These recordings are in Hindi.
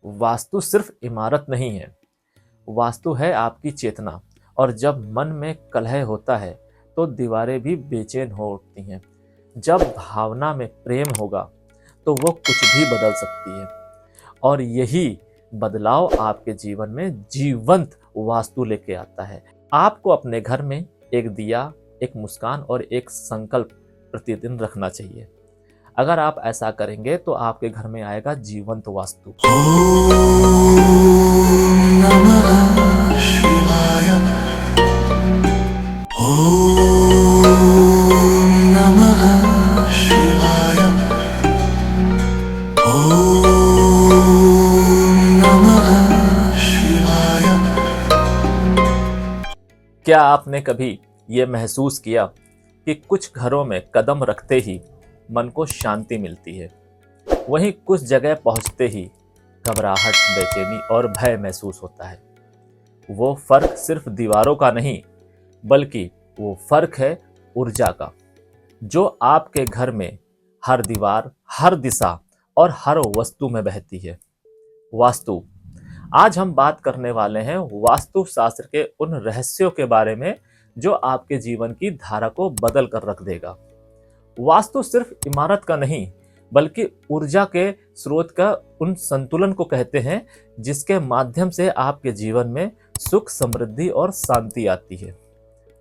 वास्तु सिर्फ इमारत नहीं है, वास्तु है आपकी चेतना। और जब मन में कलह होता है तो दीवारें भी बेचैन हो उठती हैं। जब भावना में प्रेम होगा तो वो कुछ भी बदल सकती है। और यही बदलाव आपके जीवन में जीवंत वास्तु लेके आता है। आपको अपने घर में एक दिया, एक मुस्कान और एक संकल्प प्रतिदिन रखना चाहिए। अगर आप ऐसा करेंगे तो आपके घर में आएगा जीवंत वास्तु। क्या आपने कभी ये महसूस किया कि कुछ घरों में कदम रखते ही मन को शांति मिलती है, वहीं कुछ जगह पहुंचते ही घबराहट, बेचैनी और भय महसूस होता है? वो फर्क सिर्फ दीवारों का नहीं, बल्कि वो फर्क है ऊर्जा का, जो आपके घर में हर दीवार, हर दिशा और हर वस्तु में बहती है। वास्तु। आज हम बात करने वाले हैं वास्तु शास्त्र के उन रहस्यों के बारे में जो आपके जीवन की धारा को बदल कर रख देगा। वास्तु सिर्फ इमारत का नहीं, बल्कि ऊर्जा के स्रोत का उन संतुलन को कहते हैं जिसके माध्यम से आपके जीवन में सुख, समृद्धि और शांति आती है।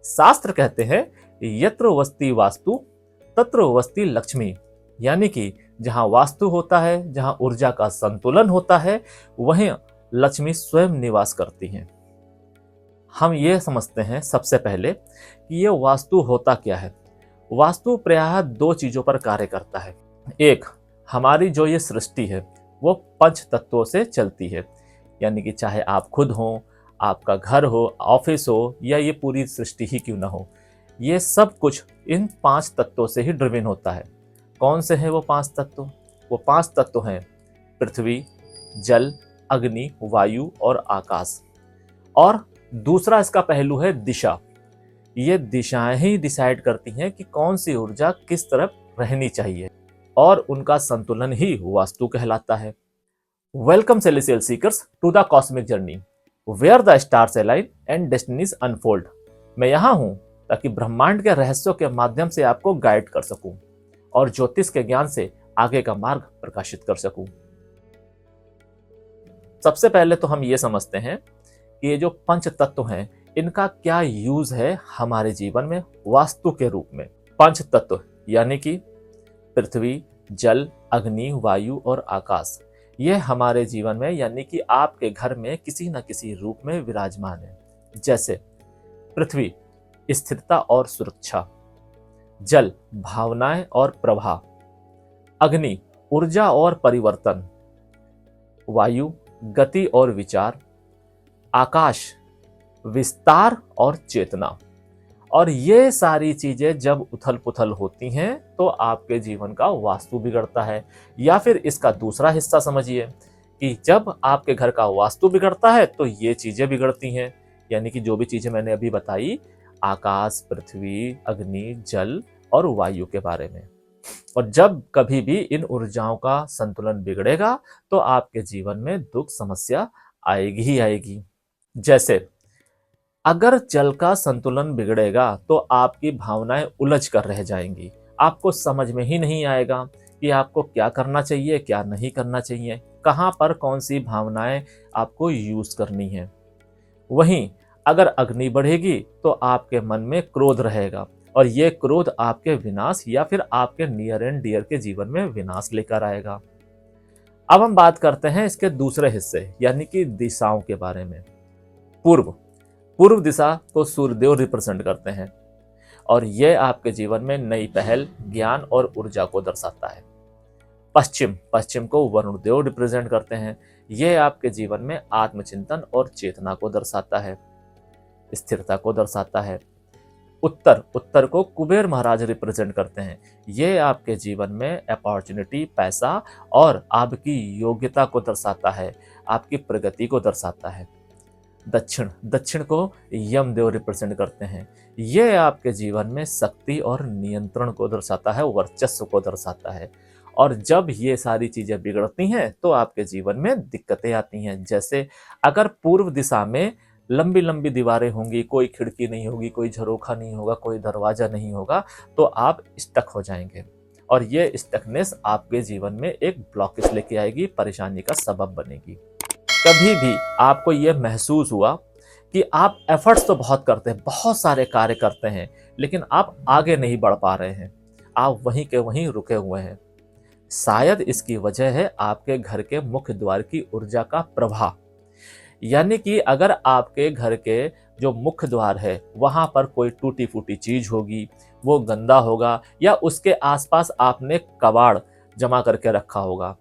शास्त्र कहते हैं यत्र वस्ति वास्तु तत्र वस्ति लक्ष्मी, यानी कि जहां वास्तु होता है, जहां ऊर्जा का संतुलन होता है, वहीं लक्ष्मी स्वयं निवास करती हैं। हम ये समझते हैं सबसे पहले कि ये वास्तु होता क्या है। वास्तु प्रायः दो चीजों पर कार्य करता है। एक, हमारी जो ये सृष्टि है वो पंच तत्वों से चलती है, यानी कि चाहे आप खुद हो, आपका घर हो, ऑफिस हो या ये पूरी सृष्टि ही क्यों ना हो, ये सब कुछ इन पांच तत्वों से ही ड्रिवन होता है। कौन से हैं वो पांच तत्व? वो पांच तत्व हैं पृथ्वी, जल, अग्नि, वायु और आकाश। और दूसरा इसका पहलू है दिशा। ये दिशाएं ही डिसाइड करती हैं कि कौन सी ऊर्जा किस तरफ रहनी चाहिए, और उनका संतुलन ही वास्तु कहलाता है। Welcome celestial seekers to the cosmic journey where the stars align and destinies unfold. मैं यहाँ हूँ ताकि ब्रह्मांड के रहस्यों के माध्यम से आपको गाइड कर सकूं और ज्योतिष के ज्ञान से आगे का मार्ग प्रकाशित कर सकूं। सबसे पहले तो हम ये समझते हैं कि ये जो पंच तत्व हैं इनका क्या यूज है हमारे जीवन में वास्तु के रूप में। पंच तत्व यानी कि पृथ्वी, जल, अग्नि, वायु और आकाश, ये हमारे जीवन में यानी कि आपके घर में किसी न किसी रूप में विराजमान है। जैसे पृथ्वी, स्थिरता और सुरक्षा। जल, भावनाएं और प्रवाह। अग्नि, ऊर्जा और परिवर्तन। वायु, गति और विचार। आकाश, विस्तार और चेतना। और ये सारी चीजें जब उथल पुथल होती हैं तो आपके जीवन का वास्तु बिगड़ता है। या फिर इसका दूसरा हिस्सा समझिए कि जब आपके घर का वास्तु बिगड़ता है तो ये चीजें बिगड़ती हैं, यानी कि जो भी चीजें मैंने अभी बताई, आकाश, पृथ्वी, अग्नि, जल और वायु के बारे में। और जब कभी भी इन ऊर्जाओं का संतुलन बिगड़ेगा तो आपके जीवन में दुख, समस्या आएगी ही आएगी। जैसे अगर जल का संतुलन बिगड़ेगा तो आपकी भावनाएं उलझ कर रह जाएंगी। आपको समझ में ही नहीं आएगा कि आपको क्या करना चाहिए, क्या नहीं करना चाहिए, कहां पर कौन सी भावनाएं आपको यूज करनी है। वहीं अगर अग्नि बढ़ेगी तो आपके मन में क्रोध रहेगा और ये क्रोध आपके विनाश या फिर आपके नियर एंड डियर के जीवन में विनाश लेकर आएगा। अब हम बात करते हैं इसके दूसरे हिस्से यानी कि दिशाओं के बारे में। पूर्व दिशा को सूर्यदेव रिप्रेजेंट करते हैं और यह आपके जीवन में नई पहल, ज्ञान और ऊर्जा को दर्शाता है। पश्चिम को वरुण देव रिप्रेजेंट करते हैं। यह आपके जीवन में आत्मचिंतन और चेतना को दर्शाता है, स्थिरता को दर्शाता है। उत्तर को कुबेर महाराज रिप्रेजेंट करते हैं। ये आपके जीवन में अपॉर्चुनिटी, पैसा और आपकी योग्यता को दर्शाता है, आपकी प्रगति को दर्शाता है। दक्षिण को यमदेव रिप्रेजेंट करते हैं। ये आपके जीवन में शक्ति और नियंत्रण को दर्शाता है, वर्चस्व को दर्शाता है। और जब ये सारी चीजें बिगड़ती हैं तो आपके जीवन में दिक्कतें आती हैं। जैसे अगर पूर्व दिशा में लंबी लंबी दीवारें होंगी, कोई खिड़की नहीं होगी, कोई झरोखा नहीं होगा, कोई दरवाजा नहीं होगा, तो आप स्टक हो जाएंगे और ये स्टकनेस आपके जीवन में एक ब्लॉकेज लेके आएगी, परेशानी का सबब बनेगी। कभी भी आपको ये महसूस हुआ कि आप एफर्ट्स तो बहुत करते हैं, बहुत सारे कार्य करते हैं, लेकिन आप आगे नहीं बढ़ पा रहे हैं, आप वहीं के वहीं रुके हुए हैं, शायद इसकी वजह है आपके घर के मुख्य द्वार की ऊर्जा का प्रभाव। यानी कि अगर आपके घर के जो मुख्य द्वार है वहां पर कोई टूटी फूटी चीज होगी, वो गंदा होगा, या उसके आसपास आपने कबाड़ जमा करके रखा होगा,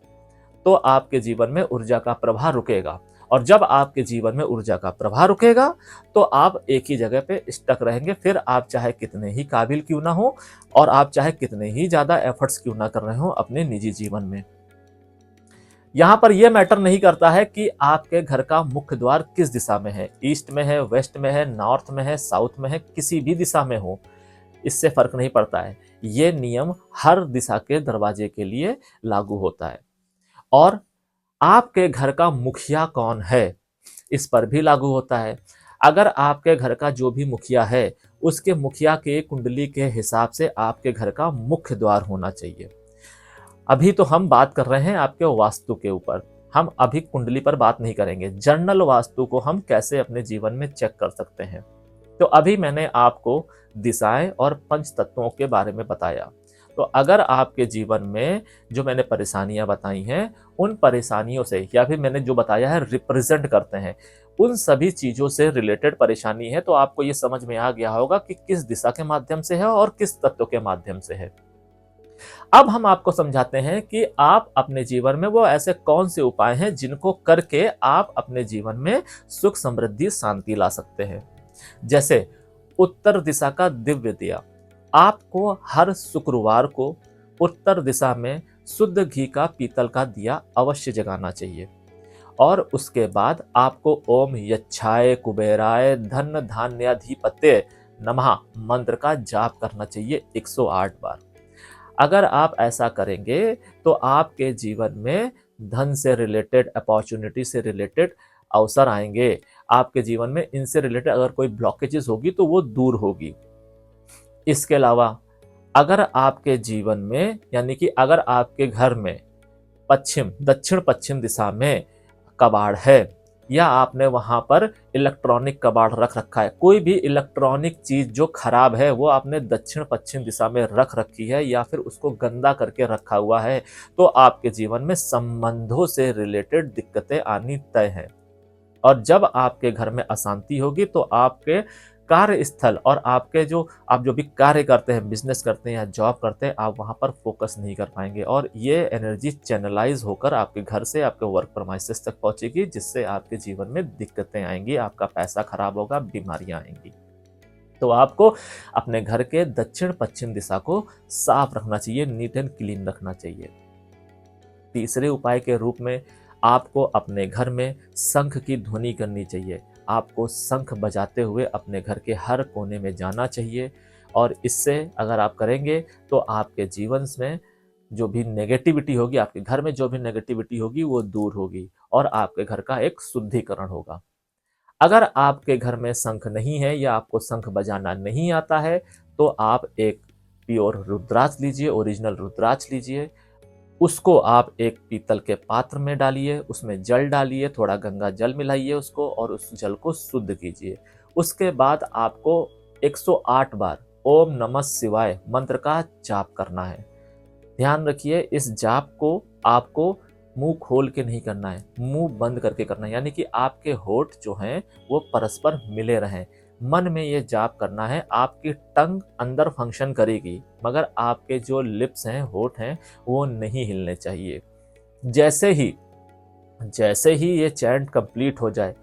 तो आपके जीवन में ऊर्जा का प्रवाह रुकेगा। और जब आपके जीवन में ऊर्जा का प्रवाह रुकेगा तो आप एक ही जगह पे स्टक रहेंगे। फिर आप चाहे कितने ही काबिल क्यों ना हो और आप चाहे कितने ही ज्यादा एफर्ट्स क्यों ना कर रहे हो अपने निजी जीवन में, यहां पर यह मैटर नहीं करता है कि आपके घर का मुख्य द्वार किस दिशा में है, ईस्ट में है, वेस्ट में है, नॉर्थ में है, साउथ में है, किसी भी दिशा में हो, इससे फर्क नहीं पड़ता है। ये नियम हर दिशा के दरवाजे के लिए लागू होता है। और आपके घर का मुखिया कौन है, इस पर भी लागू होता है। अगर आपके घर का जो भी मुखिया है, उसके मुखिया के कुंडली के हिसाब से आपके घर का मुख्य द्वार होना चाहिए। अभी तो हम बात कर रहे हैं आपके वास्तु के ऊपर, हम अभी कुंडली पर बात नहीं करेंगे। जनरल वास्तु को हम कैसे अपने जीवन में चेक कर सकते हैं। तो अभी मैंने आपको दिशाएं और पंच तत्वों के बारे में बताया। तो अगर आपके जीवन में जो मैंने परेशानियां बताई हैं, उन परेशानियों से, या फिर मैंने जो बताया है रिप्रेजेंट करते हैं, उन सभी चीजों से रिलेटेड परेशानी है, तो आपको ये समझ में आ गया होगा कि किस दिशा के माध्यम से है और किस तत्व के माध्यम से है। अब हम आपको समझाते हैं कि आप अपने जीवन में वो ऐसे कौन से उपाय हैं जिनको करके आप अपने जीवन में सुख, समृद्धि, शांति ला सकते हैं। जैसे उत्तर दिशा का दिव्य दिया, आपको हर शुक्रवार को उत्तर दिशा में शुद्ध घी का पीतल का दिया अवश्य जगाना चाहिए। और उसके बाद आपको ओम यच्छाय कुबेराय धन धान्याधिपत्य नमः मंत्र का जाप करना चाहिए 108 बार। अगर आप ऐसा करेंगे तो आपके जीवन में धन से रिलेटेड, अपॉर्चुनिटी से रिलेटेड अवसर आएंगे। आपके जीवन में इनसे रिलेटेड अगर कोई ब्लॉकेजेस होगी तो वो दूर होगी। इसके अलावा अगर आपके जीवन में, यानी कि अगर आपके घर में पश्चिम, दक्षिण पश्चिम दिशा में कबाड़ है, या आपने वहां पर इलेक्ट्रॉनिक कबाड़ रख रखा है, कोई भी इलेक्ट्रॉनिक चीज जो खराब है वो आपने दक्षिण पश्चिम दिशा में रख रखी है, या फिर उसको गंदा करके रखा हुआ है, तो आपके जीवन में संबंधों से रिलेटेड दिक्कतें आनी तय हैं। और जब आपके घर में अशांति होगी तो आपके कार्यस्थल और आपके आप जो भी कार्य करते हैं, बिजनेस करते हैं या जॉब करते हैं, आप वहां पर फोकस नहीं कर पाएंगे और ये एनर्जी चैनलाइज होकर आपके घर से आपके वर्क प्रेमाइसेस तक पहुंचेगी, जिससे आपके जीवन में दिक्कतें आएंगी, आपका पैसा खराब होगा, बीमारियां आएंगी। तो आपको अपने घर के दक्षिण पश्चिम दिशा को साफ रखना चाहिए, नीट एंड क्लीन रखना चाहिए। तीसरे उपाय के रूप में आपको अपने घर में शंख की ध्वनि करनी चाहिए। आपको शंख बजाते हुए अपने घर के हर कोने में जाना चाहिए, और इससे अगर आप करेंगे तो आपके जीवन में जो भी नेगेटिविटी होगी, आपके घर में जो भी नेगेटिविटी होगी वो दूर होगी और आपके घर का एक शुद्धिकरण होगा। अगर आपके घर में शंख नहीं है या आपको शंख बजाना नहीं आता है, तो आप एक प्योर रुद्राक्ष लीजिए, ओरिजिनल रुद्राक्ष लीजिए, उसको आप एक पीतल के पात्र में डालिए, उसमें जल डालिए, थोड़ा गंगा जल मिलाइए उसको और उस जल को शुद्ध कीजिए। उसके बाद आपको 108 बार ओम नमः शिवाय मंत्र का जाप करना है। ध्यान रखिए, इस जाप को आपको मुंह खोल के नहीं करना है, मुंह बंद करके करना है, यानी कि आपके होठ जो हैं वो परस्पर मिले रहें। मन में ये जाप करना है। आपकी टंग अंदर फंक्शन करेगी मगर आपके जो लिप्स हैं, होठ हैं, वो नहीं हिलने चाहिए। जैसे ही ये चैंट कंप्लीट हो जाए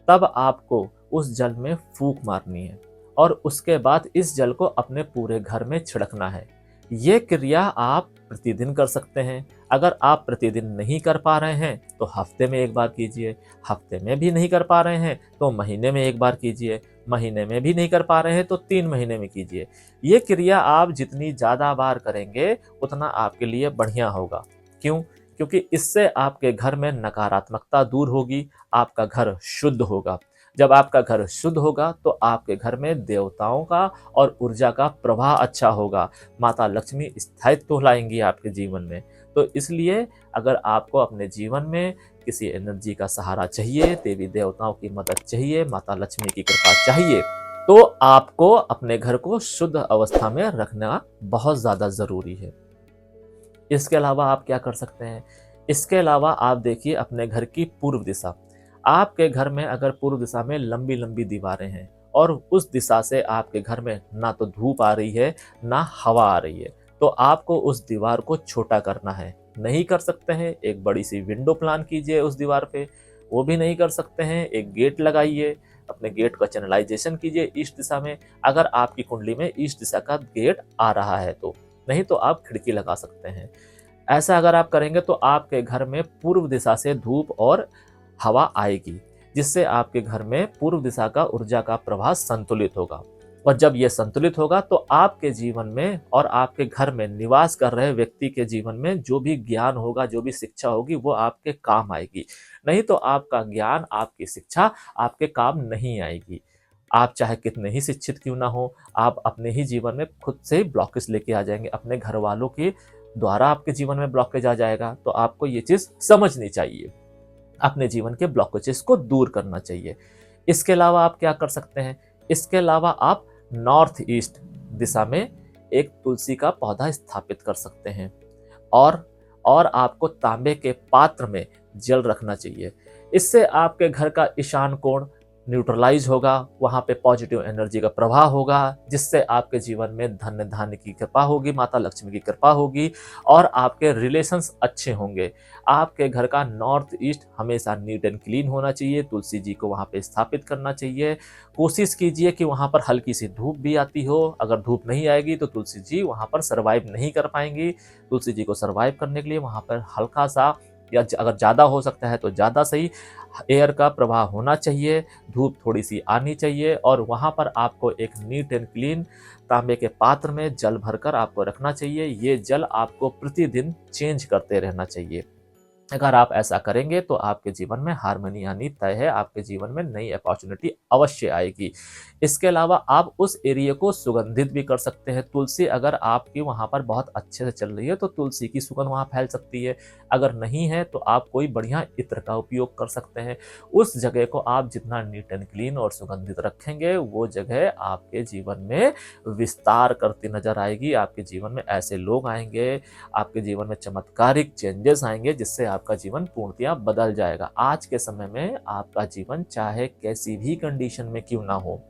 तब आपको उस जल में फूंक मारनी है और उसके बाद इस जल को अपने पूरे घर में छिड़कना है। ये क्रिया आप प्रतिदिन कर सकते हैं। अगर आप प्रतिदिन नहीं कर पा रहे हैं तो हफ्ते में एक बार कीजिए, हफ्ते में भी नहीं कर पा रहे हैं तो महीने में एक बार कीजिए, महीने में भी नहीं कर पा रहे हैं तो 3 महीने में कीजिए। ये क्रिया आप जितनी ज़्यादा बार करेंगे उतना आपके लिए बढ़िया होगा। क्यों? क्योंकि इससे आपके घर में नकारात्मकता दूर होगी, आपका घर शुद्ध होगा। जब आपका घर शुद्ध होगा तो आपके घर में देवताओं का और ऊर्जा का प्रवाह अच्छा होगा। माता लक्ष्मी स्थायित्व लाएंगी आपके जीवन में। तो इसलिए अगर आपको अपने जीवन में किसी एनर्जी का सहारा चाहिए, देवी देवताओं की मदद चाहिए, माता लक्ष्मी की कृपा चाहिए, तो आपको अपने घर को शुद्ध अवस्था में रखना बहुत ज़्यादा ज़रूरी है। इसके अलावा आप क्या कर सकते हैं? इसके अलावा आप देखिए अपने घर की पूर्व दिशा। आपके घर में अगर पूर्व दिशा में लंबी लंबी दीवारें हैं और उस दिशा से आपके घर में ना तो धूप आ रही है ना हवा आ रही है, तो आपको उस दीवार को छोटा करना है। नहीं कर सकते हैं, एक बड़ी सी विंडो प्लान कीजिए उस दीवार पे। वो भी नहीं कर सकते हैं, एक गेट लगाइए, अपने गेट का चैनलाइजेशन कीजिए ईस्ट दिशा में, अगर आपकी कुंडली में ईस्ट दिशा का गेट आ रहा है तो। नहीं तो आप खिड़की लगा सकते हैं। ऐसा अगर आप करेंगे तो आपके घर में पूर्व दिशा से धूप और हवा आएगी, जिससे आपके घर में पूर्व दिशा का ऊर्जा का प्रवाह संतुलित होगा। और जब यह संतुलित होगा तो आपके जीवन में और आपके घर में निवास कर रहे व्यक्ति के जीवन में जो भी ज्ञान होगा, जो भी शिक्षा होगी, वो आपके काम आएगी। नहीं तो आपका ज्ञान, आपकी शिक्षा आपके काम नहीं आएगी। आप चाहे कितने ही शिक्षित क्यों ना हो, आप अपने ही जीवन में खुद से ब्लॉकेज लेके आ जाएंगे, अपने घर वालों के द्वारा आपके जीवन में ब्लॉकेज आ जाएगा। तो आपको ये चीज समझनी चाहिए, अपने जीवन के ब्लॉकेजेस को दूर करना चाहिए। इसके अलावा आप क्या कर सकते हैं? इसके अलावा आप नॉर्थ ईस्ट दिशा में एक तुलसी का पौधा स्थापित कर सकते हैं। और आपको तांबे के पात्र में जल रखना चाहिए। इससे आपके घर का ईशान कोण न्यूट्रलाइज होगा, वहां पे पॉजिटिव एनर्जी का प्रवाह होगा, जिससे आपके जीवन में धन धान्य की कृपा होगी, माता लक्ष्मी की कृपा होगी और आपके रिलेशंस अच्छे होंगे। आपके घर का नॉर्थ ईस्ट हमेशा नीट एंड क्लीन होना चाहिए, तुलसी जी को वहां पे स्थापित करना चाहिए। कोशिश कीजिए कि वहां पर हल्की सी धूप भी आती हो। अगर धूप नहीं आएगी तो तुलसी जी वहां पर सर्वाइव नहीं कर पाएंगी। तुलसी जी को सर्वाइव करने के लिए वहां पर हल्का सा, या अगर ज़्यादा हो सकता है तो ज़्यादा सही, एयर का प्रवाह होना चाहिए, धूप थोड़ी सी आनी चाहिए और वहाँ पर आपको एक नीट एंड क्लीन तांबे के पात्र में जल भरकर आपको रखना चाहिए। ये जल आपको प्रतिदिन चेंज करते रहना चाहिए। अगर आप ऐसा करेंगे तो आपके जीवन में हार्मनी आनी तय है, आपके जीवन में नई अपॉर्चुनिटी अवश्य आएगी। इसके अलावा आप उस एरिया को सुगंधित भी कर सकते हैं। तुलसी अगर आपकी वहाँ पर बहुत अच्छे से चल रही है तो तुलसी की सुगंध वहाँ फैल सकती है। अगर नहीं है तो आप कोई बढ़िया इत्र का उपयोग कर सकते हैं। उस जगह को आप जितना नीट एंड क्लीन और सुगंधित रखेंगे, वो जगह आपके जीवन में विस्तार करती नजर आएगी। आपके जीवन में ऐसे लोग आएंगे, आपके जीवन में चमत्कारिक चेंजेस आएंगे, जिससे आपका जीवन पूर्णतया बदल जाएगा। आज के समय में आपका जीवन चाहे कैसी भी कंडीशन में क्यों ना हो,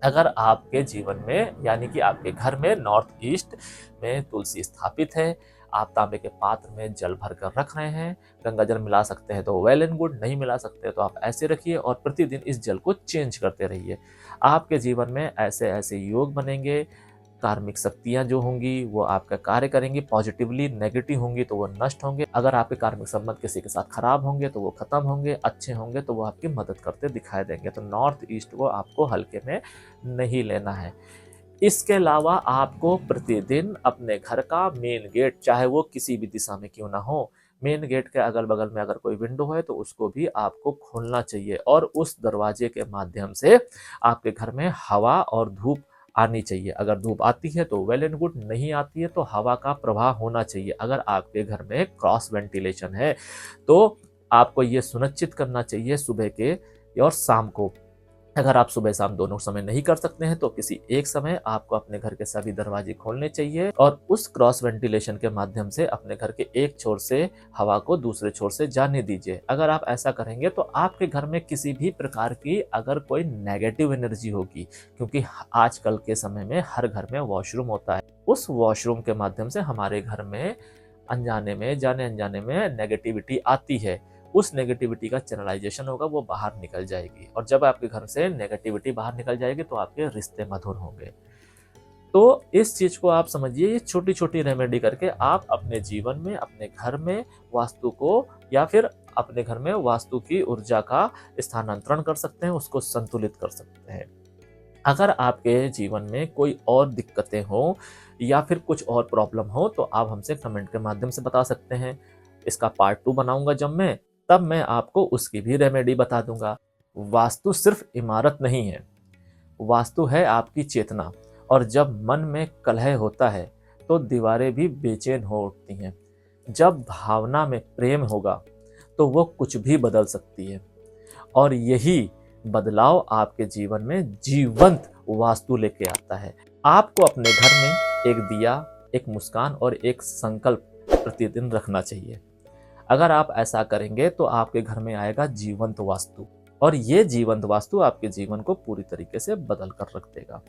अगर आपके जीवन में यानी कि आपके घर में नॉर्थ ईस्ट में तुलसी स्थापित है, आप तांबे के पात्र में जल भर कर रख रहे हैं, गंगा जल मिला सकते हैं तो वेल एंड गुड, नहीं मिला सकते तो आप ऐसे रखिए और प्रतिदिन इस जल को चेंज करते रहिए। आपके जीवन में ऐसे ऐसे योग बनेंगे, कार्मिक शक्तियां जो होंगी वो आपका कार्य करेंगी पॉजिटिवली, नेगेटिव होंगी तो वो नष्ट होंगे। अगर आपके कार्मिक संबंध किसी के साथ खराब होंगे तो वो खत्म होंगे, अच्छे होंगे तो वो आपकी मदद करते दिखाई देंगे। तो नॉर्थ ईस्ट को आपको हल्के में नहीं लेना है। इसके अलावा आपको प्रतिदिन अपने घर का मेन गेट, चाहे वो किसी भी दिशा में क्यों ना हो, मेन गेट के अगल बगल में अगर कोई विंडो है तो उसको भी आपको खोलना चाहिए और उस दरवाजे के माध्यम से आपके घर में हवा और धूप आनी चाहिए। अगर धूप आती है तो वेल एंड गुड, नहीं आती है तो हवा का प्रवाह होना चाहिए। अगर आपके घर में क्रॉस वेंटिलेशन है तो आपको ये सुनिश्चित करना चाहिए सुबह के और शाम को। अगर आप सुबह शाम दोनों समय नहीं कर सकते हैं तो किसी एक समय आपको अपने घर के सभी दरवाजे खोलने चाहिए और उस क्रॉस वेंटिलेशन के माध्यम से अपने घर के एक छोर से हवा को दूसरे छोर से जाने दीजिए। अगर आप ऐसा करेंगे तो आपके घर में किसी भी प्रकार की अगर कोई नेगेटिव एनर्जी होगी, क्योंकि आजकल के समय में हर घर में वॉशरूम होता है, उस वॉशरूम के माध्यम से हमारे घर में अनजाने में, जाने अनजाने में नेगेटिविटी आती है। उस नेगेटिविटी का चैनलाइजेशन होगा, वो बाहर निकल जाएगी और जब आपके घर से नेगेटिविटी बाहर निकल जाएगी तो आपके रिश्ते मधुर होंगे। तो इस चीज को आप समझिए, ये छोटी छोटी रेमेडी करके आप अपने जीवन में, अपने घर में वास्तु को, या फिर अपने घर में वास्तु की ऊर्जा का स्थानांतरण कर सकते हैं, उसको संतुलित कर सकते हैं। अगर आपके जीवन में कोई और दिक्कतें हो या फिर कुछ और प्रॉब्लम हो तो आप हमसे कमेंट के माध्यम से बता सकते हैं। इसका पार्ट 2 बनाऊंगा जब मैं, तब मैं आपको उसकी भी रेमेडी बता दूंगा। वास्तु सिर्फ इमारत नहीं है, वास्तु है आपकी चेतना। और जब मन में कलह होता है तो दीवारें भी बेचैन हो उठती हैं। जब भावना में प्रेम होगा तो वो कुछ भी बदल सकती है। और यही बदलाव आपके जीवन में जीवंत वास्तु लेके आता है। आपको अपने घर में एक दिया, एक मुस्कान और एक संकल्प प्रतिदिन रखना चाहिए। अगर आप ऐसा करेंगे तो आपके घर में आएगा जीवंत वास्तु, और ये जीवंत वास्तु आपके जीवन को पूरी तरीके से बदल कर रख देगा।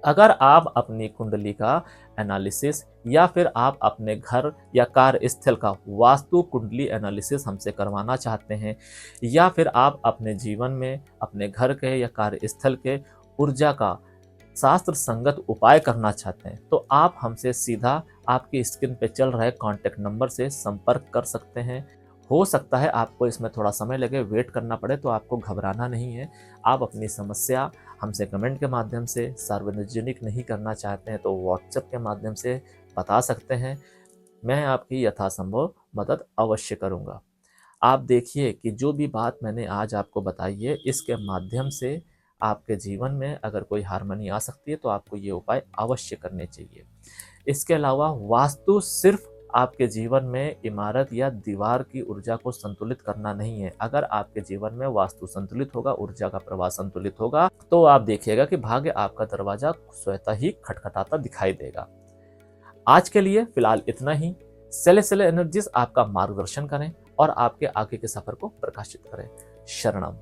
अगर आप अपनी कुंडली का एनालिसिस या फिर आप अपने घर या कार्यस्थल का वास्तु कुंडली एनालिसिस हमसे करवाना चाहते हैं, या फिर आप अपने जीवन में अपने घर के या कार्यस्थल के ऊर्जा का शास्त्र संगत उपाय करना चाहते हैं, तो आप हमसे सीधा आपकी स्क्रीन पे चल रहे कॉन्टैक्ट नंबर से संपर्क कर सकते हैं। हो सकता है आपको इसमें थोड़ा समय लगे, वेट करना पड़े, तो आपको घबराना नहीं है। आप अपनी समस्या हमसे कमेंट के माध्यम से, सार्वजनिक नहीं करना चाहते हैं तो व्हाट्सएप के माध्यम से बता सकते हैं। मैं आपकी यथासंभव मदद अवश्य करूंगा। आप देखिए कि जो भी बात मैंने आज आपको बताई है, इसके माध्यम से आपके जीवन में अगर कोई हार्मनी आ सकती है तो आपको ये उपाय अवश्य करने चाहिए। इसके अलावा वास्तु सिर्फ आपके जीवन में इमारत या दीवार की ऊर्जा को संतुलित करना नहीं है। अगर आपके जीवन में वास्तु संतुलित होगा, ऊर्जा का प्रवाह संतुलित होगा, तो आप देखिएगा कि भाग्य आपका दरवाजा स्वतः ही खटखटाता दिखाई देगा। आज के लिए फिलहाल इतना ही। सेलेस्टियल एनर्जीज आपका मार्गदर्शन करें और आपके आगे के सफर को प्रकाशित करें। शरणम।